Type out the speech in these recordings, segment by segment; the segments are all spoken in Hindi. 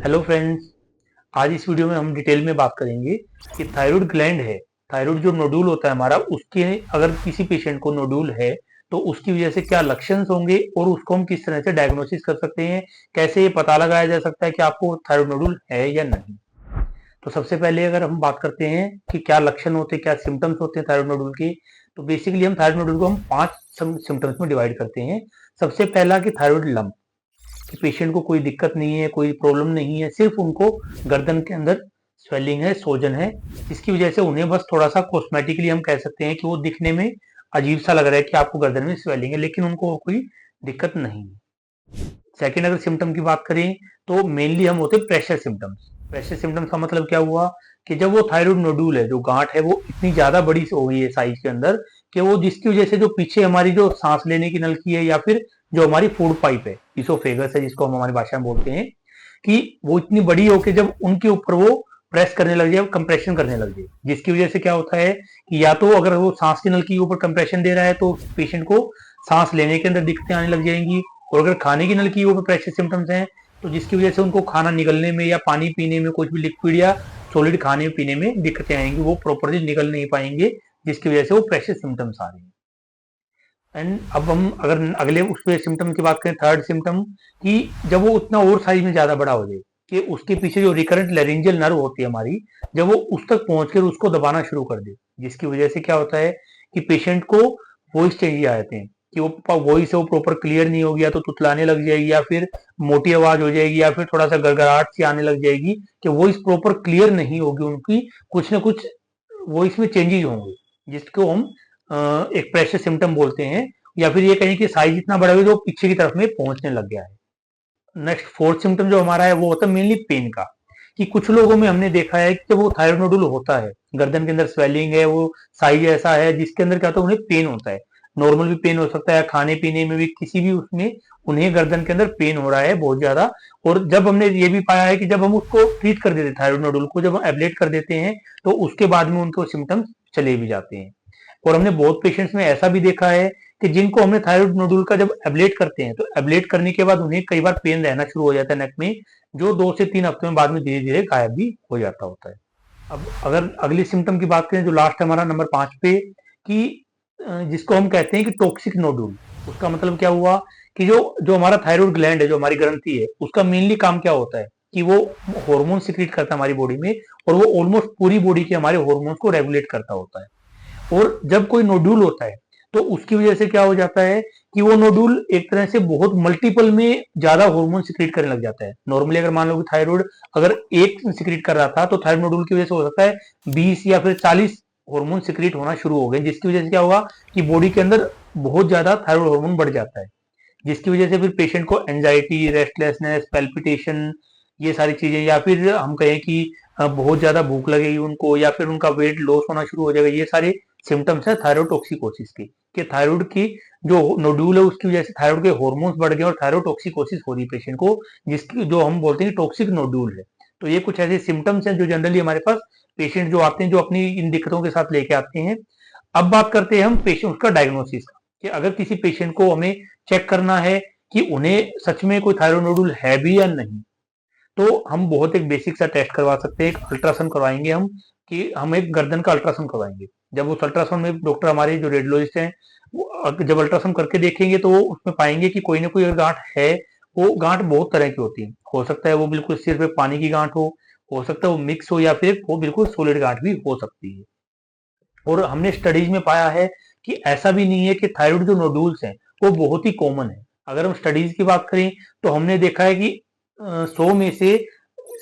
Hello friends. आज इस वीडियो में हम डिटेल में बात करेंगे कि थायराइड ग्लैंड है, थायराइड जो नोडूल होता है हमारा, उसके अगर किसी पेशेंट को नोडूल है तो उसकी वजह से क्या लक्षण होंगे और उसको हम किस तरह से डायग्नोसिस कर सकते हैं, कैसे ये पता लगाया जा सकता है कि आपको थायराइड नोडूल है या नहीं। तो सबसे पहले अगर हम बात करते हैं कि क्या लक्षण होते हैं, क्या सिम्टम्स होते हैं थायराइड नोडूल के, तो बेसिकली हम थायराइड नोडूल को हम 5 सिम्टम्स में डिवाइड करते हैं। सबसे पहला कि थायराइड लंप, कि पेशेंट को कोई दिक्कत नहीं है, कोई प्रॉब्लम नहीं है, सिर्फ उनको गर्दन के अंदर स्वेलिंग है, सोजन है, जिसकी वजह से उन्हें बस थोड़ा सा कॉस्मेटिकली हम कह सकते हैं कि वो दिखने में अजीब सा लग रहा है कि आपको गर्दन में स्वेलिंग है, लेकिन उनको कोई दिक्कत नहीं है। सेकेंड अगर सिम्टम की बात करें तो मेनली हम होते प्रेशर सिम्टम्स। प्रेशर सिम्टम्स का मतलब क्या हुआ कि जब वो थायराइड नोडूल है, जो गांठ है, वो इतनी ज्यादा बड़ी हो गई है साइज के अंदर कि वो जिसकी वजह से जो पीछे हमारी जो सांस लेने की नलकी है या फिर जो हमारी फूड पाइप है, इसोफेगस है जिसको हम हमारी भाषा में बोलते हैं, कि वो इतनी बड़ी हो कि जब उनके ऊपर वो प्रेस करने लग जाए, कंप्रेशन करने लग जाए, जिसकी वजह से क्या होता है कि या तो अगर वो सांस की नलकी के ऊपर कंप्रेशन दे रहा है तो पेशेंट को सांस लेने के अंदर दिक्कतें आने लग जाएंगी, और अगर खाने की नली की ऊपर प्रेशर सिम्टम्स हैं तो जिसकी वजह से उनको खाना निगलने में या पानी पीने में, कुछ भी लिक्विड या सॉलिड खाने पीने में दिक्कतें आएंगी, वो प्रॉपरली निकल नहीं पाएंगे, जिसकी वजह से वो प्रेशर सिम्टम्स आ रहे हैं। एंड अब हम अगर अगले उस सिम्टम की बात करें, थर्ड सिम्टम, कि जब वो उतना और साइज में ज्यादा बड़ा हो जाए कि उसके पीछे जो रिकरेंट लेरिंजियल नर्व होती है हमारी, जब वो उस तक पहुंचकर उसको दबाना शुरू कर दे, जिसकी वजह से क्या होता है कि पेशेंट को वॉइस चेंज आ जाते हैं, कि वो वॉइस है वो प्रॉपर क्लियर नहीं होगी, या तो तुतलाने लग जाएगी, या फिर मोटी आवाज हो जाएगी, या फिर थोड़ा सा गड़गड़ाहट सी आने लग जाएगी, कि वॉइस प्रॉपर क्लियर नहीं होगी उनकी, कुछ ना कुछ वॉइस में चेंजेस होंगे, जिसको हम एक प्रेशर सिम्टम बोलते हैं, या फिर ये कहें कि साइज इतना बड़ा है जो पीछे की तरफ में पहुंचने लग गया है। नेक्स्ट फोर्थ सिम्टम जो हमारा है वो होता है मेनली पेन का, कि कुछ लोगों में हमने देखा है कि जब वो थायराइड नोडुल होता है, गर्दन के अंदर स्वेलिंग है, वो साइज ऐसा है जिसके अंदर क्या होता है, उन्हें पेन होता है। नॉर्मल भी पेन हो सकता है, खाने पीने में भी, किसी भी उसमें उन्हें गर्दन के अंदर पेन हो रहा है बहुत ज्यादा। और जब हमने ये भी पाया है कि जब हम उसको ट्रीट कर देते हैं, थायराइड नोडुल को जब हम एब्लेट कर देते हैं, तो उसके बाद में उनको सिम्टम्स चले भी जाते हैं। और हमने बहुत पेशेंट्स में ऐसा भी देखा है कि जिनको हमने थायराइड नोडुल का जब एब्लेट करते हैं, तो एब्लेट करने के बाद उन्हें कई बार पेन रहना शुरू हो जाता है नेक में, जो 2 से 3 हफ्ते में बाद में धीरे धीरे गायब भी हो जाता होता है। अब अगर अगली सिम्टम की बात करें, जो लास्ट है हमारा नंबर 5 पे, कि जिसको हम कहते हैं कि टॉक्सिक नोडुल। उसका मतलब क्या हुआ कि जो जो हमारा थायराइड ग्लैंड है, जो हमारी ग्रंथि है, उसका मेनली काम क्या होता है कि वो हार्मोन सिक्रीट करता है हमारी बॉडी में, और वो ऑलमोस्ट पूरी बॉडी के हमारे हार्मोन्स को रेगुलेट करता होता है। और जब कोई नोड्यूल होता है तो उसकी वजह से क्या हो जाता है कि वो नोड्यूल एक तरह से बहुत मल्टीपल में ज्यादा हार्मोन सिक्रीट करने लग जाता है। नॉर्मली अगर मान लो कि थायराइड अगर एक सिक्रीट कर रहा था, तो थायराइड नोड्यूल की वजह से हो सकता है 20 या फिर 40 हार्मोन सिक्रीट होना शुरू हो गए, जिसकी वजह से क्या होगा कि बॉडी के अंदर बहुत ज्यादा थायराइड हार्मोन बढ़ जाता है, जिसकी वजह से फिर पेशेंट को एंजाइटी, रेस्टलेसनेस, पैल्पिटेशन, ये सारी चीजें, या फिर हम कहें कि बहुत ज्यादा भूख लगेगी उनको, या फिर उनका वेट लॉस होना शुरू हो जाएगा। ये सारे सिम्टम्स है थायरोटॉक्सिकोसिस के, कि थायराइड की जो नोड्यूल है उसकी वजह से थायराइड के हार्मोन्स बढ़ गए और थायरोटॉक्सिकोसिस हो रही है पेशेंट को, जिसकी जो हम बोलते हैं टॉक्सिक नोड्यूल है। तो ये कुछ ऐसे सिम्टम्स हैं जो जनरली हमारे पास पेशेंट जो आते हैं, जो अपनी इन दिक्कतों के साथ लेके आते हैं। अब बात करते हैं हम पेशेंट का डायग्नोसिस का, कि अगर किसी पेशेंट को हमें चेक करना है कि उन्हें सच में कोई थायराइड नोडुल है भी या नहीं, तो हम बहुत एक बेसिक सा टेस्ट करवा सकते हैं, एक अल्ट्रासाउंड करवाएंगे हम, कि हम एक गर्दन का अल्ट्रासाउंड करवाएंगे। जब उस अल्ट्रासाउंड में डॉक्टर हमारे जो रेडियोलॉजिस्ट हैं, वो जब अल्ट्रासाउंड करके देखेंगे तो वो उसमें पाएंगे कि कोई ना कोई गांठ है। वो गांठ बहुत तरह की होती है, हो सकता है वो बिल्कुल सिर्फ पानी की गांठ हो सकता है वो मिक्स हो, या फिर वो बिल्कुल सॉलिड गांठ भी हो सकती है। और हमने स्टडीज में पाया है कि ऐसा भी नहीं है कि थायराइड जो नोडुल्स हैं वो बहुत ही कॉमन है। अगर हम स्टडीज की बात करें तो हमने देखा है कि 100 में से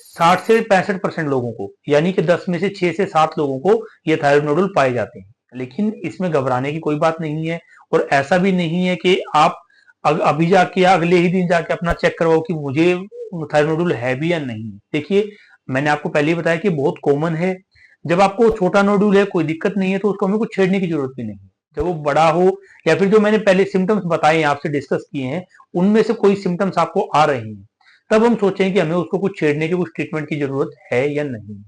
60 से 65% लोगों को, यानी कि 10 में से 6 से 7 लोगों को ये थायराइड नोडुल पाए जाते हैं। लेकिन इसमें घबराने की कोई बात नहीं है, और ऐसा भी नहीं है कि आप अभी जाके या अगले ही दिन जाके अपना चेक करवाओ कि मुझे थायराइड नोडुल है भी या नहीं। देखिए, मैंने आपको पहले ही बताया कि बहुत कॉमन है। जब आपको छोटा नोडुल है, कोई दिक्कत नहीं है, तो उसको हमें कुछ छेड़ने की जरूरत भी नहीं है। जब वो बड़ा हो, या फिर जो मैंने पहले सिम्टम्स बताए आपसे डिस्कस किए हैं, उनमें से कोई सिम्टम्स आपको आ रहे हैं, तब हम सोचें कि हमें उसको कुछ छेड़ने की, कुछ ट्रीटमेंट की जरूरत है या नहीं।